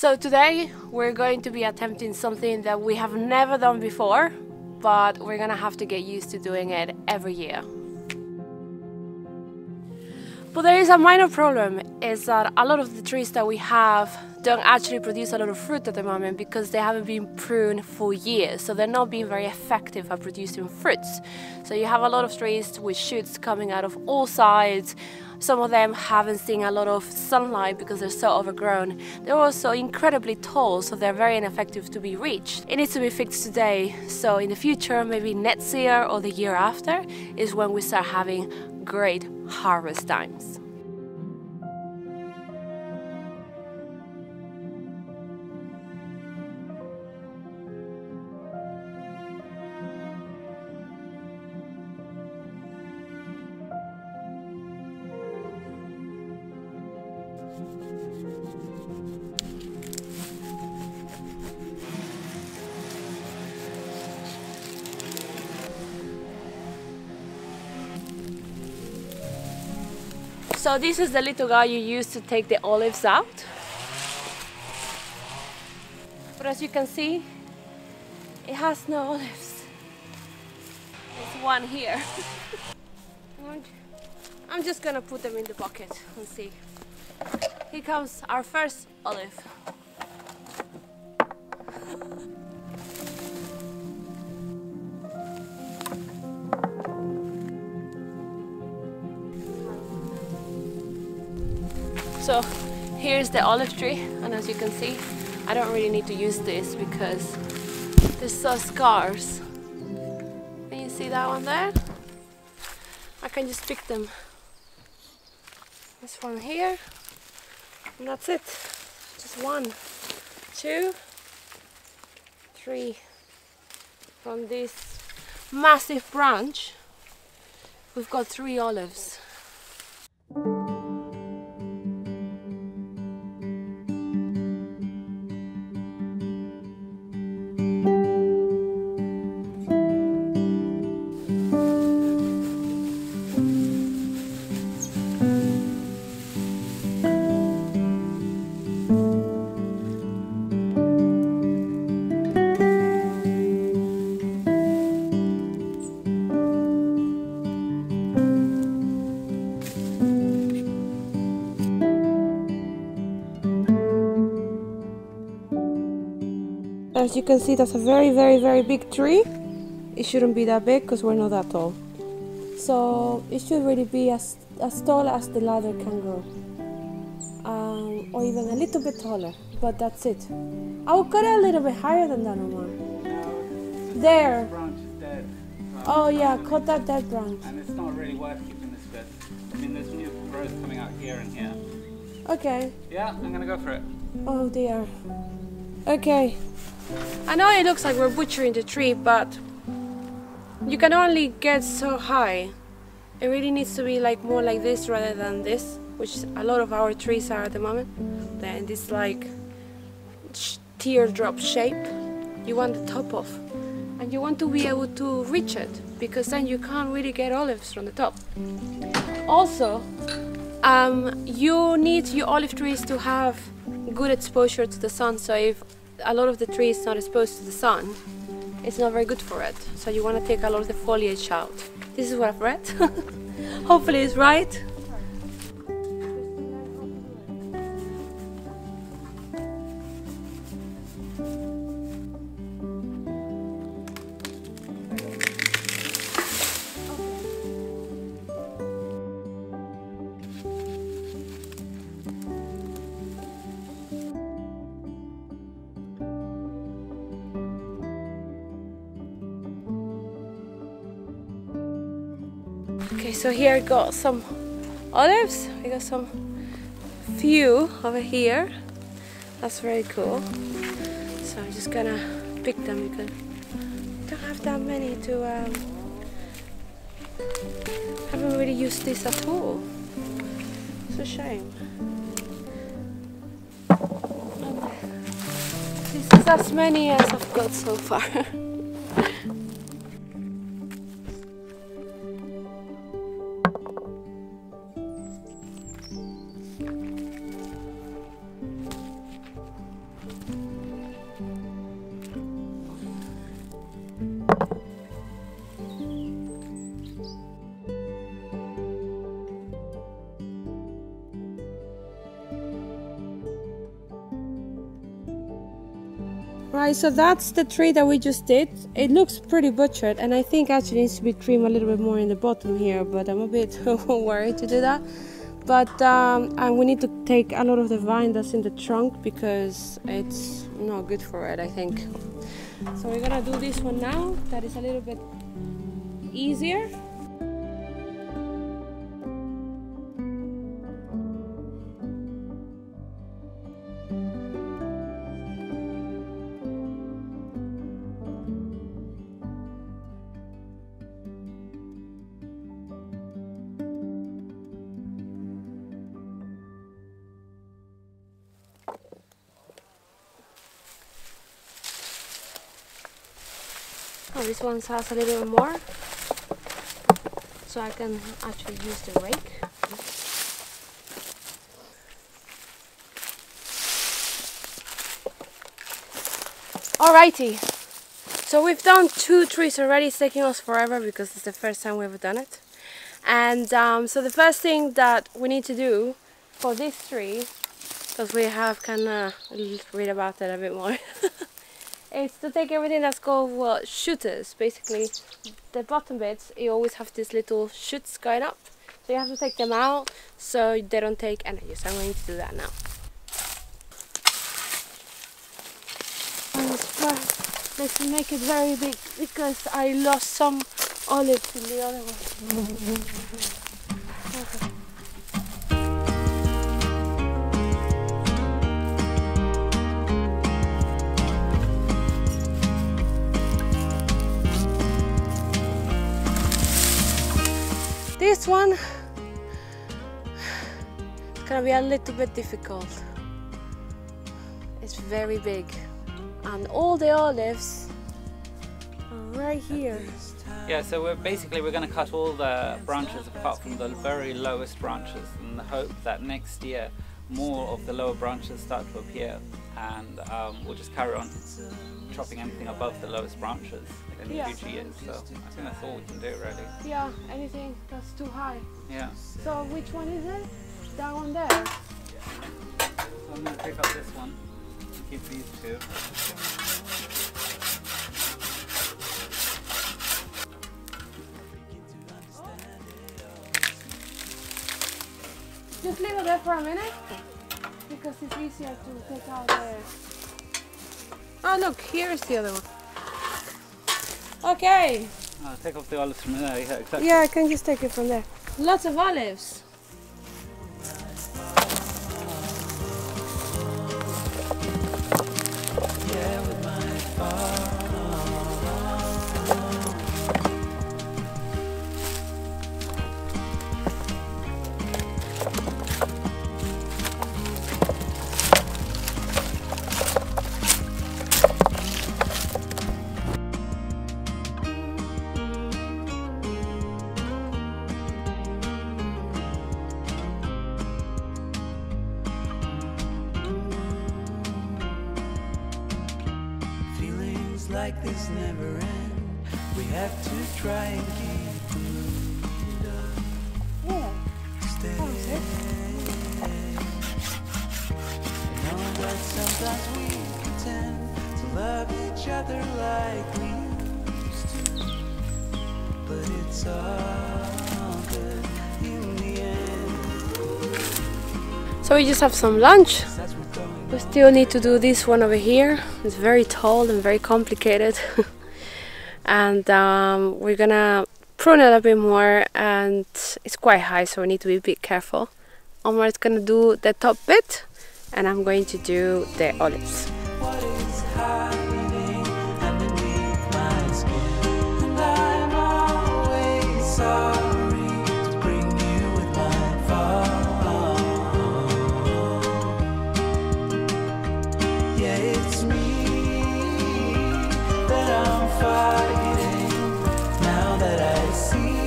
So today we're going to be attempting something that we have never done before, but we're gonna have to get used to doing it every year. But there is a minor problem, is that a lot of the trees that we have don't actually produce a lot of fruit at the moment because they haven't been pruned for years, so they're not being very effective at producing fruits. So you have a lot of trees with shoots coming out of all sides. Some of them haven't seen a lot of sunlight because they're so overgrown. They're also incredibly tall, so they're very ineffective to be reached. It needs to be fixed today, so in the future, maybe next year or the year after, is when we start having great harvest times. So this is the little guy you use to take the olives out. But as you can see, it has no olives. There's one here. I'm just gonna put them in the bucket and see. Here comes our first olive. So here's the olive tree, and as you can see, I don't really need to use this because they're so scarce. Can you see that one there? I can just pick them. This one here, and that's it. Just 1, 2, 3. From this massive branch, we've got 3 olives. As you can see, that's a very big tree. It shouldn't be that big because we're not that tall. So it should really be as tall as the ladder can go. Or even a little bit taller, but that's it. I will cut it a little bit higher than that, Omar. There. This branch is dead. Oh yeah, cut that dead branch. And it's not really worth keeping this bit. I mean, there's new growth coming out here and here. Okay. Yeah, I'm gonna go for it. Oh dear. Okay. I know it looks like we're butchering the tree, but you can only get so high. It really needs to be like more like this rather than this, which a lot of our trees are at the moment. Then this like teardrop shape, you want the top off, and you want to be able to reach it, because then you can't really get olives from the top. Also, you need your olive trees to have good exposure to the sun, so if a lot of the tree is not exposed to the sun, it's not very good for it. So you want to take a lot of the foliage out. This is what I've read. Hopefully it's right. Okay, so here I got some olives. I got some few over here. That's very cool. So I'm just gonna pick them because I don't have that many to. Haven't really used this at all. It's a shame. This is as many as I've got so far. Right, so that's the tree that we just did. It looks pretty butchered, and I think actually needs to be trimmed a little bit more in the bottom here, but I'm a bit worried to do that. But and we need to take a lot of the vine that's in the trunk because it's not good for it, I think. So we're gonna do this one now. That is a little bit easier. Oh, this one has a little bit more, so I can actually use the rake. Alrighty, so we've done 2 trees already. It's taking us forever because it's the first time we've done it. And so the first thing that we need to do for this tree, because we have kind of read about it a bit more, is to take everything that's called shooters. Basically, the bottom bits, you always have these little shoots going up. So you have to take them out so they don't take energy. So I'm going to do that now. Let's make it very big because I lost some olives in the other one. Okay. This one is gonna be a little bit difficult. It's very big, and all the olives are right here. Yeah, so we're going to cut all the branches apart from the very lowest branches in the hope that next year more of the lower branches start to appear, and we'll just carry on chopping anything above the lowest branches in the future years. So I think that's all we can do, really. Yeah, anything that's too high. Yeah. So which one is it? That one there? So I'm going to pick up this one and keep these 2. Just leave it there for a minute because it's easier to take out the... Oh look, here's the other one. Okay. Take off the olives from there, yeah, exactly. Yeah, I can just take it from there. Lots of olives. Like this never end. We have to try and keep the mood up. Stay. I know that sometimes we pretend to love each other like we used to, but it's all good in the end. So we just have some lunch. We still need to do this one over here. It's very tall and very complicated. And we're gonna prune it a bit more, and it's quite high, so we need to be a bit careful. Omar's gonna do the top bit, and I'm going to do the olives. What is hiding underneath my skin? And I'm always sorry to bring you with my fall. Yeah, it's me that I'm fighting now that I see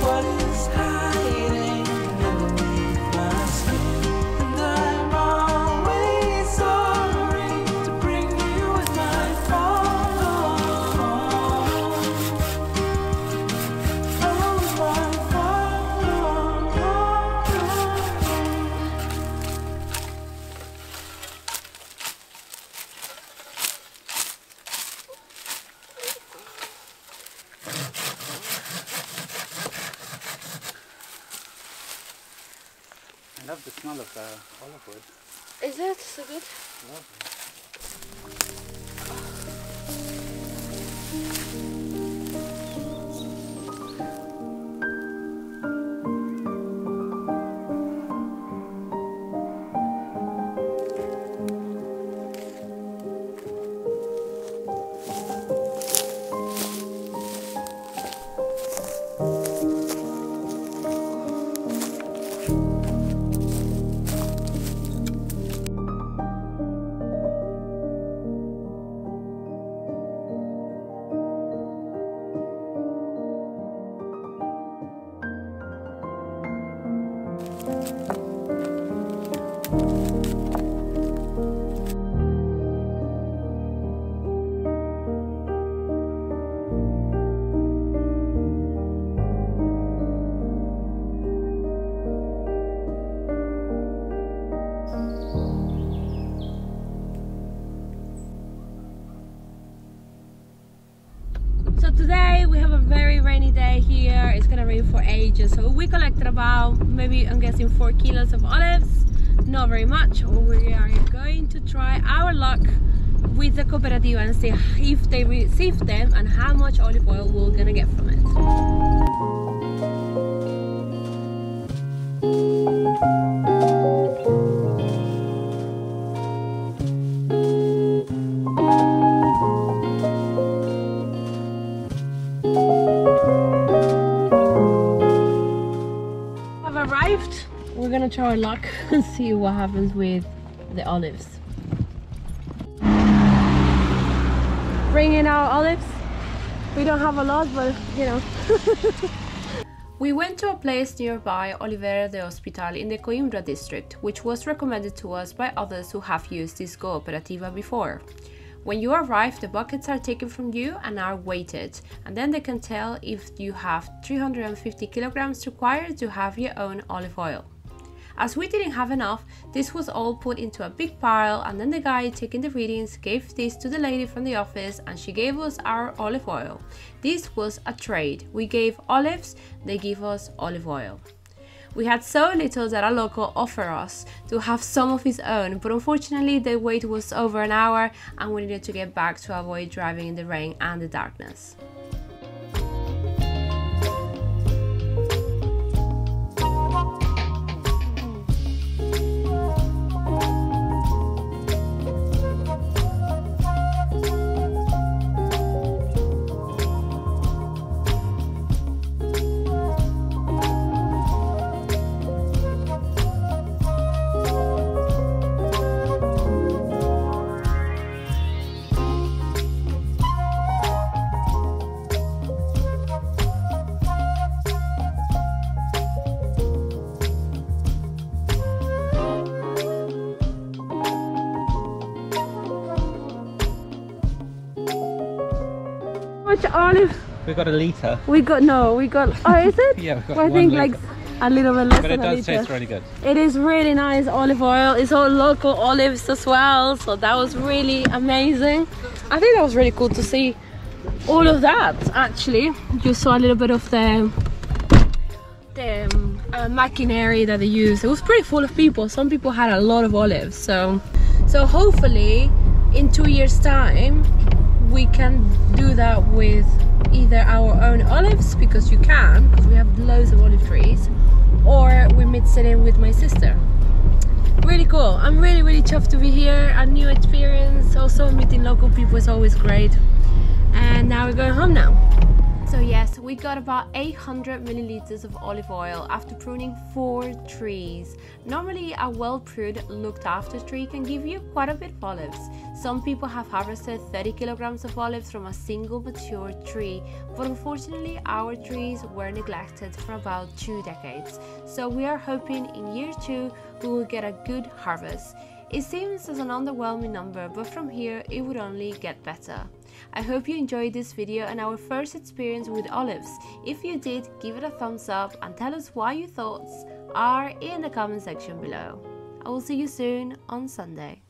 what is hiding underneath my skin. And I'm always sorry to bring you with my fall. Oh, my fall. smell of the olive wood. Is it so good? Lovely. So today we have a very rainy day here. It's gonna rain for ages. So we collected about, maybe I'm guessing 4 kilos of olives. Not very much. We are going to try our luck with the cooperativa and see if they receive them and how much olive oil we're gonna get from it. We're gonna try our luck and see what happens with the olives. Bringing our olives. We don't have a lot, but you know. We went to a place nearby Olivera de Hospital in the Coimbra district, which was recommended to us by others who have used this cooperativa before. When you arrive, the buckets are taken from you and are weighted, and then they can tell if you have 350 kilograms required to have your own olive oil. As we didn't have enough, this was all put into a big pile, and then the guy taking the readings gave this to the lady from the office and she gave us our olive oil. This was a trade. We gave olives, they give us olive oil. We had so little that a local offered us to have some of his own, but unfortunately the wait was over an hour and we needed to get back to avoid driving in the rain and the darkness. Olive. We got a litre. We got, oh, is it? Yeah, we got well, I think like a little bit less than a litre. But it does taste really good. It is really nice olive oil. It's all local olives as well, so that was really amazing. I think that was really cool to see all of that. Actually, you saw a little bit of the machinery that they use. It was pretty full of people. Some people had a lot of olives, so hopefully in 2 years' time we can do that with either our own olives, because you can, because we have loads of olive trees, or we mix it in with my sister. Really cool. I'm really chuffed to be here. A new experience. Also meeting local people is always great. And now we're going home now. So yes, we got about 800 milliliters of olive oil after pruning 4 trees. Normally a well-pruned, looked after tree can give you quite a bit of olives. Some people have harvested 30 kilograms of olives from a single mature tree, but unfortunately our trees were neglected for about 2 decades. So we are hoping in year 2 we will get a good harvest. It seems as an underwhelming number, but from here it would only get better. I hope you enjoyed this video and our first experience with olives. If you did, give it a thumbs up and tell us what your thoughts are in the comment section below. I will see you soon on Sunday.